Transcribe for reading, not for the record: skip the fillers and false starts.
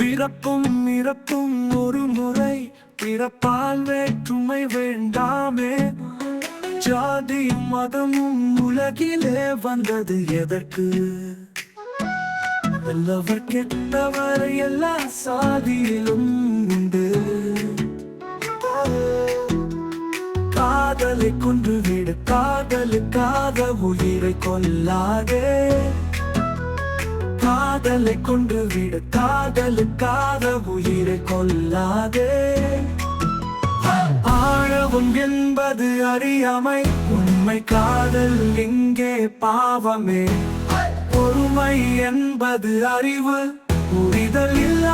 பிறப்பும் இறப்பும் ஒரு முறை, பிறப்பால் வேற்றுமை வேண்டாமே. ஜாதி மதமும் உலகிலே வந்தது எதற்கு? நல்லவர் கெட்டவர் எல்லா சாதியிலும் உண்டு. காதலை கொன்று விடு, காதலுக்காக உயிரை கொல்லாதே. காதலை கொன்று விடு, காதலுக்காக உயிரை கொல்லாதே. ஆழவும் என்பது அறியாமை, உண்மை காதல் இங்கே பாவமே. பொறுமை என்பது அறிவு, புரிதல் இல்லை.